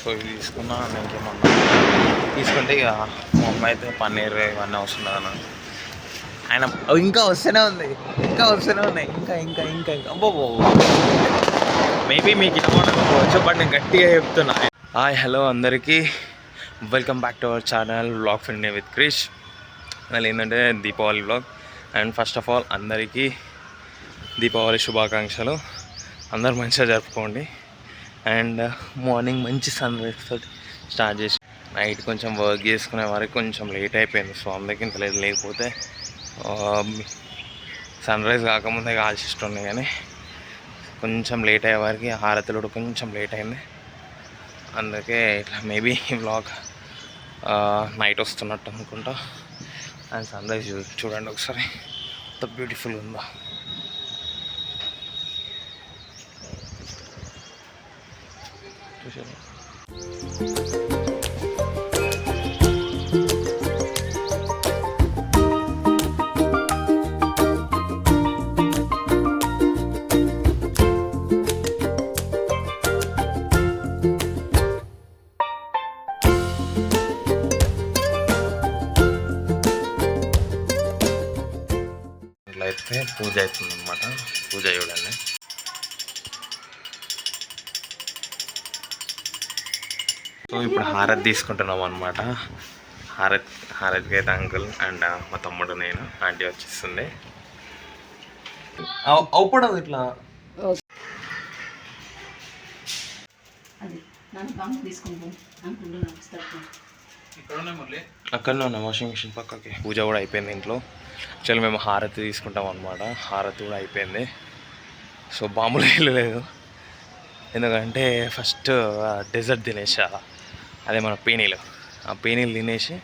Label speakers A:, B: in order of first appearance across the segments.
A: So ఇది తీసుకున్నా. ఇంకేమన్నా తీసుకుంటే ఇక మా అమ్మాయి అయితే పన్నీర్ ఇవన్నీ అవసరం కదా. ఆయన ఇంకా వస్తూనే ఉంది, ఇంకా వస్తూనే ఉన్నాయి, ఇంకా ఇంకా ఇంకా ఇంకా అబ్బో. మేబీ మీకు ఇవ్వకపోవచ్చు, బట్ నేను గట్టిగా చెప్తున్నా. హాయ్ హలో అందరికీ, welcome back to our channel vlog for India with Krish. మళ్ళీ ఏంటంటే Deepavali vlog. And first of all అందరికీ దీపావళి శుభాకాంక్షలు. అందరూ మంచిగా జరుపుకోండి. అండ్ మార్నింగ్ మంచి సన్ రైజ్ తోటి స్టార్ట్ చేసి నైట్ కొంచెం వర్క్ చేసుకునే వరకు కొంచెం లేట్ అయిపోయింది. సో అందరికీ ఇంత లేకపోతే సన్ రైజ్ కాకముందే కాల్చిస్తుండే, కానీ కొంచెం లేట్ అయ్యే వారికి హారతులు కూడా కొంచెం లేట్ అయింది. అందుకే ఇట్లా మేబీ ఈ వ్లాగ్ నైట్ వస్తున్నట్టు అనుకుంటా. అండ్ సన్ రైజ్ చూడండి ఒకసారి ఎంత బ్యూటిఫుల్ ఉందో. చూసాను అయితే పూజ అవుతుంది అన్నమాట. పూజ చూడండి. సో ఇప్పుడు హారతి తీసుకుంటున్నాం అనమాట. హారతికి అయితే అంకుల్ అండ్ మా తమ్ముడు, నేను, ఆంటీ వచ్చేస్తుంది. అవుపడదు ఇట్లా అక్కడనే ఉన్నా వాషింగ్ మిషన్ పక్కకి. పూజ కూడా అయిపోయింది ఇంట్లో. యాక్చువల్లీ మేము హారతి తీసుకుంటాం అనమాట. హారతి కూడా అయిపోయింది. సో బాంబులు వెళ్ళలేదు, ఎందుకంటే ఫస్ట్ డెజర్ట్ తినేసా, అదే మన పేనీలు. ఆ పేనీలు తినేసి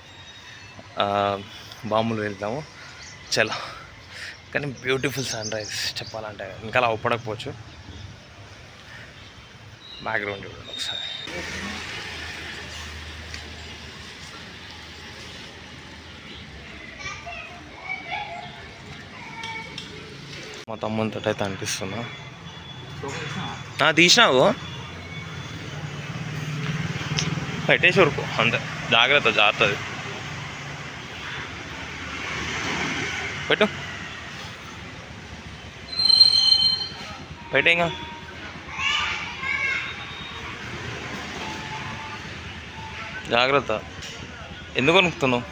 A: బాంబులు వెళ్తాము. చలో. కానీ బ్యూటిఫుల్ సన్ రైజ్ చెప్పాలంటే. ఇంకా అలా అవపడకపోవచ్చు. బ్యాక్గ్రౌండ్ చూడండి ఒకసారి. మా తమ్మునితో అయితే అనిపిస్తున్నా. తీసినావు పెట్టేసి ఊరుకో అంతే. జాగ్రత్త, జాగ్రత్త పెట్టు, పెట్టేగా. జాగ్రత్త. ఎందుకు వణుకుతున్నావు?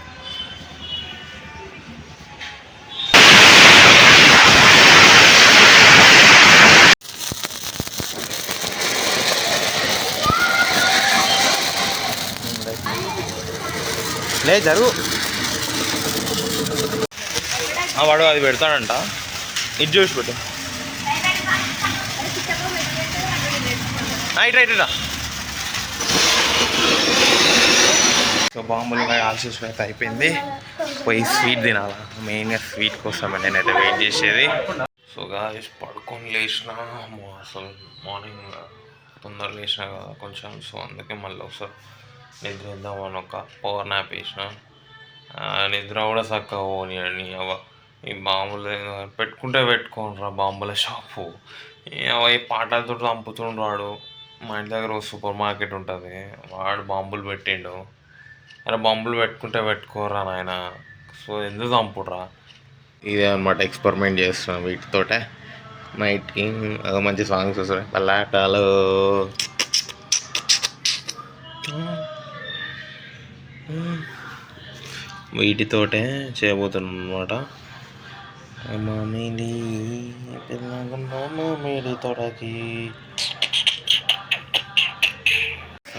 A: లే జరుగు. వాడు అది పెడతాడంట. ఇది చూసి పెట్టు. రైట్. సో బాంబులు ఆల్సెస్ అయితే అయిపోయింది. పోయి స్వీట్ తినాలా. మెయిన్గా స్వీట్ కోసమే నేనైతే వెయిట్ చేసేది. సో గాయ్స్ పడుకొని లేచిన అసలు మార్నింగ్ తొందర లేచిన కదా కొంచెం. సో అందుకే మళ్ళీ ఒకసారి నిద్ర వేద్దామని ఒక పవర్ నాప్ వేసిన. నిద్ర కూడా చక్కగా పోనీయండి. ఈ బాంబులు పెట్టుకోనరా బాంబుల షాపు. ఈ పాటలతో చంపుతుండ్రాడు. మా ఇంటి దగ్గర సూపర్ మార్కెట్ ఉంటుంది, వాడు బాంబులు పెట్టిండు. అరే బాంబులు పెట్టుకోరా నాయన. సో ఎందుకు చంపుడ్రా. ఇదే అనమాట ఎక్స్పెరిమెంట్ చేస్తున్నాం వీటితోటే. నైట్కి మంచి సాంగ్స్ వస్తున్నాయి. పల్లాటాలు వీటితోటే చేయబోతున్నాం అనమాట. మామిడి మామిడి తోటకి.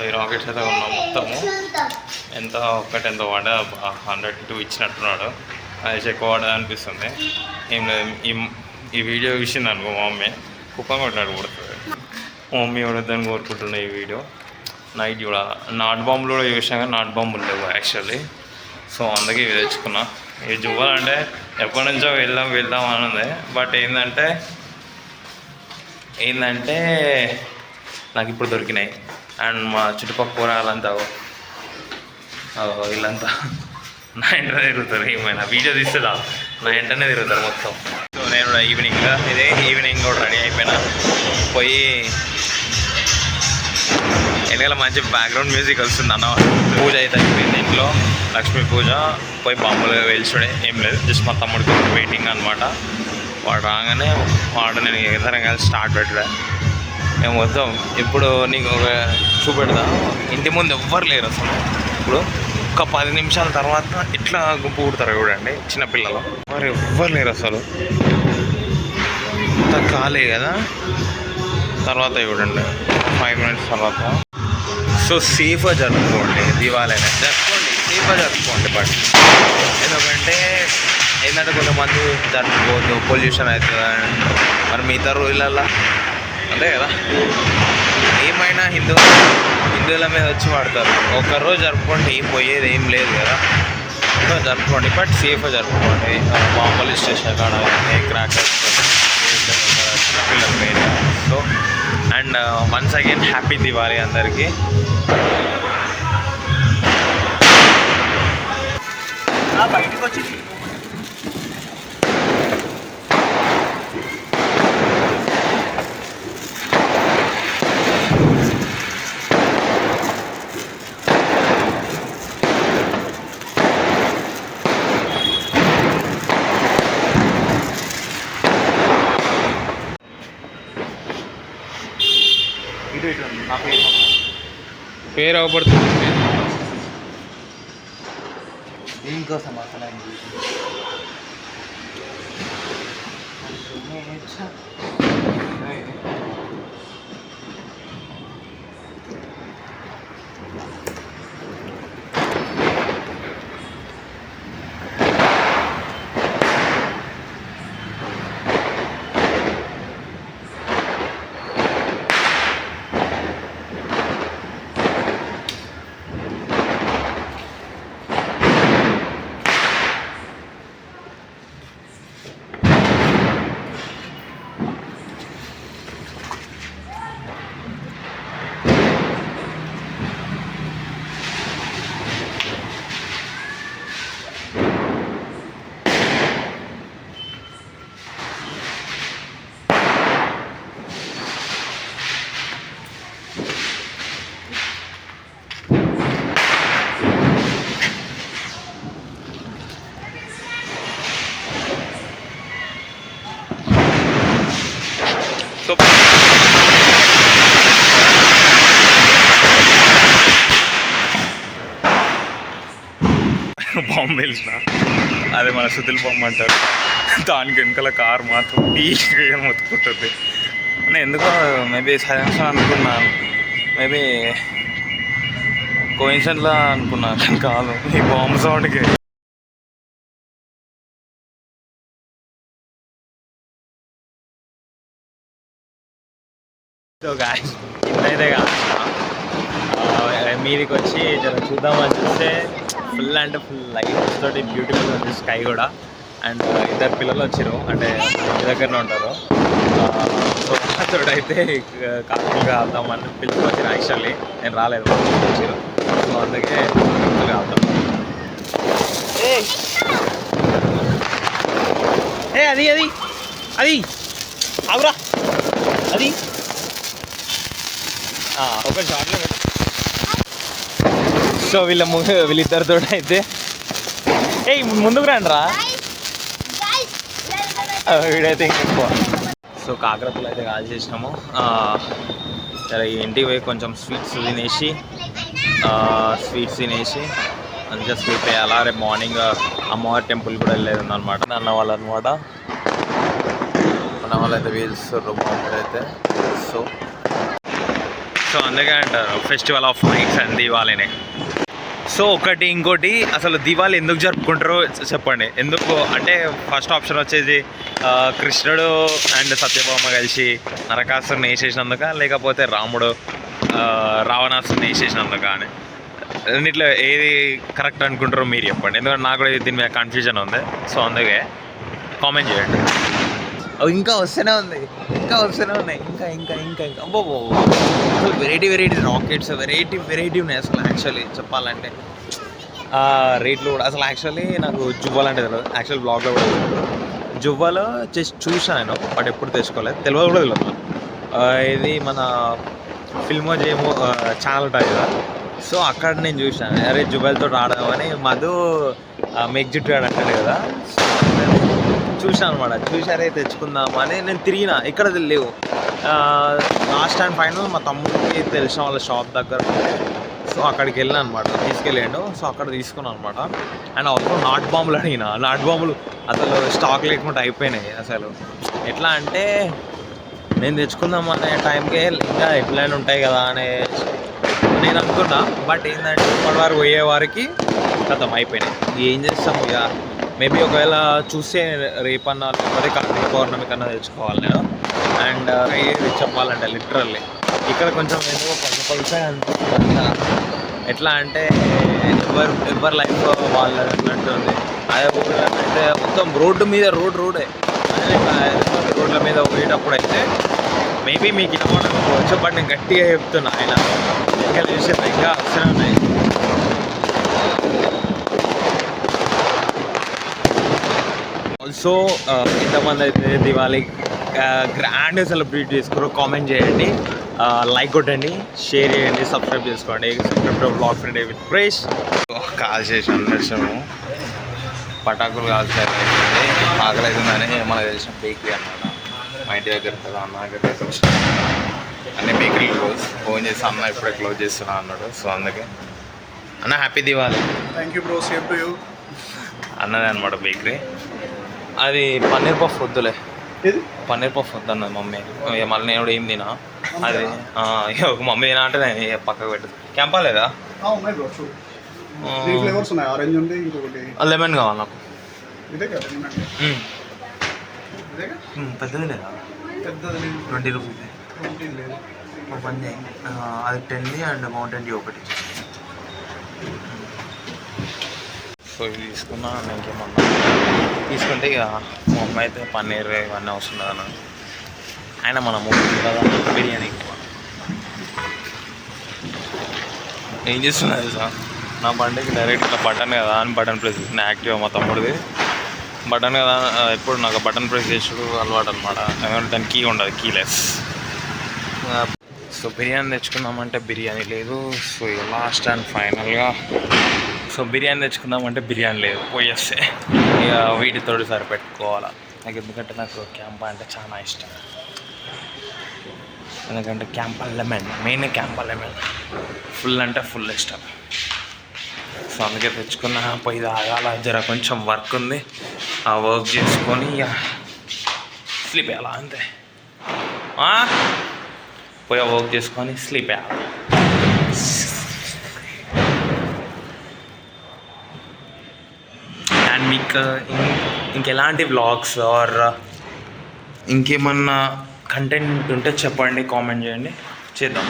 A: ఈ రాకెట్స్ అయితే ఉన్నాం మొత్తము. ఎంత ఒక్కటి వాడ 102 ఇచ్చినట్టున్నాడు. అది ఎక్కువ వాడదు అనిపిస్తుంది. ఏం లేదు, ఈ వీడియో చూసింది అనుకో మా మమ్మీ కుప్పం కొట్టినట్టు కొడుతుంది. మా మమ్మీ కొడద్దని కోరుకుంటున్నా ఈ వీడియో. నైట్ కూడా నాటు బాంబులు కూడా చూసినా, కానీ నాటు బాంబులు లేవు యాక్చువల్లీ. సో అందుకే ఇవి తెచ్చుకున్నా. ఇవి చూడాలంటే ఎప్పటి నుంచో వెళ్దాం అన్నది. బట్ ఏంటంటే నాకు ఇప్పుడు దొరికినాయి. అండ్ మా చుట్టుపక్కల కూరగాయలంతా వీళ్ళంతా నా ఇంటనే తిరుగుతారు. ఏమైనా వీడియో తీస్తే నా ఇంటనే తిరుగుతారు మొత్తం. సో నేను ఈవినింగ్ కూడా రెడీ అయిపోయినా. పోయి వెనకాల మంచి బ్యాక్గ్రౌండ్ మ్యూజిక్ వస్తుంది అన్న. పూజ అయితే అయిపోయింది ఇంట్లో, లక్ష్మీ పూజ. పోయి బాంబులు వేల్చుడే ఏం లేదు, జస్ట్ మా తమ్ముడికి వెయిటింగ్ అనమాట. వాడు రాగానే వాడు నేను ఇద్దరం కలిసి స్టార్ట్ పెట్టడా. మేము మొత్తం ఇప్పుడు నీకు ఒక చూపెడతా. ఇంటి ముందు ఎవ్వరు లేరు అసలు. ఇప్పుడు ఒక 10 నిమిషాల తర్వాత ఇట్లా గుంపు కుడతారు చూడండి చిన్నపిల్లలు, మరి ఎవ్వరు లేరు అసలు. అంత ఖాళీ కదా. తర్వాత చూడండి 5 మినిట్స్ తర్వాత. సో సేఫ్గా జరుపుకోండి, దివాళీ జరుపుకోండి, సేఫ్గా జరుపుకోండి. బట్ ఎందుకంటే ఏంటంటే కొంతమంది జరుపుకోవద్దు, పొల్యూషన్ అవుతుంది. మరి మిగతా రోజులల్లో అంతే కదా, ఏమైనా హిందువుల మీద వచ్చి వాడతారు. ఒక్కరోజు జరుపుకోండి, ఏం పోయేది ఏం లేదు కదా. జరుపుకోండి, బట్ సేఫ్గా జరుపుకోండి. పోలీస్ స్టేషన్ కాడ క్రాకర్స్ చిన్నపిల్లలు main. So and once again happy Diwali అందరికీ. బయటకు వచ్చి పేరు అవపడుతుంది దీనికోసం అసలు. బాంబు వేసిన అదే మన సుతిల్ బాంబు అంటారు. దానికి వెనకాల కారు మాత్రం పీక్గా మొత్తుకుంటుంది. నేను ఎందుకో మేబీ సైలెన్స్ అనుకున్నాను, మేబీ కోయిన్సిడెంట్లా అనుకున్నాను, కాదు ఈ బాంబు సౌండ్కి. సో గాయ్స్ ఇప్పుడైతే కాదు మీదికి వచ్చి జర చూద్దామని చూస్తే ఫుల్ అంటే ఫుల్ లైట్స్ తోటి బ్యూటిఫుల్ ఉంది స్కై కూడా. అండ్ 2 పిల్లలు వచ్చారు, అంటే మీ దగ్గరనే ఉంటారు. సో తోడైతే కాకులుగా ఆడదామని పిలుచుకొచ్చారు. యాక్చువల్లీ నేను రాలేదు, వచ్చారు. సో అందుకే కాకులుగా ఆడదాం. అది అది అది అవురా అది ఒక షార్ట్లో పెట్టు. సో వీళ్ళిద్దరితో అయితే ముందుకు రండి రా, వీడైతే ఇంకెక్కువ. సో కాకరపులు అయితే కాల్ చేసినాము. ఇంటికి పోయి కొంచెం స్వీట్స్ తినేసి మంచిగా స్లీప్ అయ్యాలా. రేపు మార్నింగ్ అమ్మవారి టెంపుల్ కూడా వెళ్ళేది ఉందన్నమాట. అన్న వాళ్ళు అనమాట, అన్న వాళ్ళు అయితే వీల్స్తారు బాగుంటుంది అయితే. సో అందుకే అంటారు ఫెస్టివల్ ఆఫ్ లైట్స్ అండ్ దివాళీనే. సో ఇంకోటి అసలు దివాళీ ఎందుకు జరుపుకుంటారో చెప్పండి. ఎందుకు అంటే ఫస్ట్ ఆప్షన్ వచ్చేసి కృష్ణుడు అండ్ సత్యభామ కలిసి నరకాసురుని వేసేసినందుక, లేకపోతే రాముడు రావణాసురుని వేసేసినందుక అని. రెండిట్లో ఏది కరెక్ట్ అనుకుంటారో మీరు చెప్పండి, ఎందుకంటే నాకు కూడా దీని మీద కన్ఫ్యూజన్ ఉంది. సో అందుకే కామెంట్ చేయండి. ఇంకా వస్తూనే ఉన్నాయి, ఇంకా అబ్బో అసలు వెరైటీ రాకెట్స్ వెరైటీ ఉన్నాయి అసలు. యాక్చువల్లీ చెప్పాలంటే రేట్లు కూడా అసలు యాక్చువల్లీ నాకు జువ్వాలు అంటే తెలియదు. యాక్చువల్ బ్లాగ్లో కూడా జువ్వాలో జస్ట్ చూసాను నేను, బట్ ఎప్పుడు తెచ్చుకోలేదు, తెలియదు. ఇది మన ఫిల్మో జేమో ఛానల్ ఉంటుంది కదా. సో అక్కడ నేను చూసాను, అరే జుబెల్తో ఆడదామని. మధు మెగ్జిట్ గాడు అంటాడు కదా. చూసాను అనమాట. చూసారే తెచ్చుకుందామని నేను తిరిగిన, ఇక్కడ లేవు. లాస్ట్ అండ్ ఫైనల్ మా తమ్ముడికి తెలిసిన వాళ్ళ షాప్ దగ్గర, సో అక్కడికి వెళ్ళాను అనమాట. తీసుకెళ్ళాడు. సో అక్కడ తీసుకున్నాను అనమాట. అండ్ ఆల్సో నాట్ బాంబులు అడిగిన. నాట్ బాంబులు అసలు స్టాక్ లేకుండా అయిపోయినాయి. అసలు ఎట్లా అంటే నేను తెచ్చుకుందాం అనే టైంకే ఇంకా ఎట్లయినా ఉంటాయి కదా అనే నేను అనుకున్నా. బట్ ఏంటంటే ఇప్పటి వరకు పోయే వారికి కథం అయిపోయినాయి. ఏం చేస్తాం ఇక. మేబీ ఒకవేళ చూస్తే రేపన్నా లేకపోతే కార్తీక పౌర్ణమి కన్నా తెచ్చుకోవాలి నేను. అండ్ ఏది చెప్పాలంటే లిటరల్లీ ఇక్కడ కొంచెం ఏదో పలుసా అనిపిస్తుంది. ఎట్లా అంటే ఎవరి లైఫ్ వాళ్ళ అన్నట్టుంది. అదే ఊళ్ళో అయితే మొత్తం రోడ్డు మీద రోడే. రోడ్ల మీద పోయేటప్పుడు అయితే మేబీ మీకు ఇవ్వకపోవచ్చు, బట్ నేను గట్టిగా చెప్తున్నా. ఆయన ఇంకా చూసే ఇంకా అవసరం ఉన్నాయి. ఆల్సో ఎంతమంది అయితే దివాళీ గ్రాండ్గా సెలబ్రేట్ చేసుకున్నారో కామెంట్ చేయండి, లైక్ కొట్టండి, షేర్ చేయండి, సబ్స్క్రైబ్ చేసుకోండి. బ్లాగ్ ఫ్రెండ్ విత్ ప్రేష్. కాల్ చేసి అందరము పటాకులు కాల్చారు. ఆకలి అవుతుందని మనకు తెలిసిన బేకరీ అన్నమాట. మా ఇంటి దగ్గర కదా, అన్న దగ్గర అన్ని బేకరీలు క్లోజ్. ఫోన్ చేసి అన్న ఇప్పుడే క్లోజ్ చేస్తున్నా అన్నాడు. సో అందుకే అన్న happy Diwali.
B: Thank you bro, same to you.
A: అన్నదే అనమాట బేకరీ. అది పన్నీర్ పఫ్ వద్దులే, పన్నీర్ పఫ్ వద్దు అన్నది మమ్మీ. మళ్ళీ నేను కూడా ఏం తినా. అది ఒక మమ్మీ తినా అంటే నేను పక్కకు పెట్టదు. క్యాంపా లేదా? లెమన్ కావాలి నాకు. పెద్దది లేదా? 20 రూపీస్. ఒక పని చేయి, అది 10 అండ్ మౌంటైన్ డ్యూ ఒకటి. సో ఇది తీసుకున్నా. ఇంకేమన్నా తీసుకుంటే ఇక మా అమ్మ అయితే పన్నీర్ ఇవన్నీ అవసరం కదా. ఆయన మన మూడు కదా బిర్యానీ ఎక్కువ. ఏం చేస్తున్నది సార్ నా బండికి డైరెక్ట్ ఇట్లా బటన్ కదా అని బటన్ ప్రెస్ చేసిన. యాక్టివ్ మా తమ్ముడిది బటన్ కదా, ఎప్పుడు నాకు బటన్ ప్రెస్ చేసుడు అలవాటు అనమాట. ఎందుకంటే దానికి కీ ఉండదు, కీలెస్. సో బిర్యానీ తెచ్చుకుందామంటే బిర్యానీ లేదు. సో ఇక లాస్ట్ అండ్ ఫైనల్గా సో బిర్యానీ తెచ్చుకుందామంటే బిర్యానీ లేదు. పోయేస్తే ఇక వీటితో సరిపెట్టుకోవాలా నాకు. ఎందుకంటే నాకు క్యాంపా అంటే చాలా ఇష్టం. ఎందుకంటే CAMPA lemon, main CAMPA lemon full అంటే ఫుల్ ఇష్టం. సో అందుకే తెచ్చుకున్నా. పోయి తాగాల, జర కొంచెం వర్క్ ఉంది, ఆ వర్క్ చేసుకొని ఇక స్లీప్ వేయాలా అంతే. పోయి ఆ వర్క్ చేసుకొని స్లీప్ వేయాలి. అండ్ మీకు ఇంకెలాంటి వ్లాగ్స్ ఆర్ ఇంకేమన్నా కంటెంట్ ఉంటే చెప్పండి, కామెంట్ చేయండి, చేద్దాం.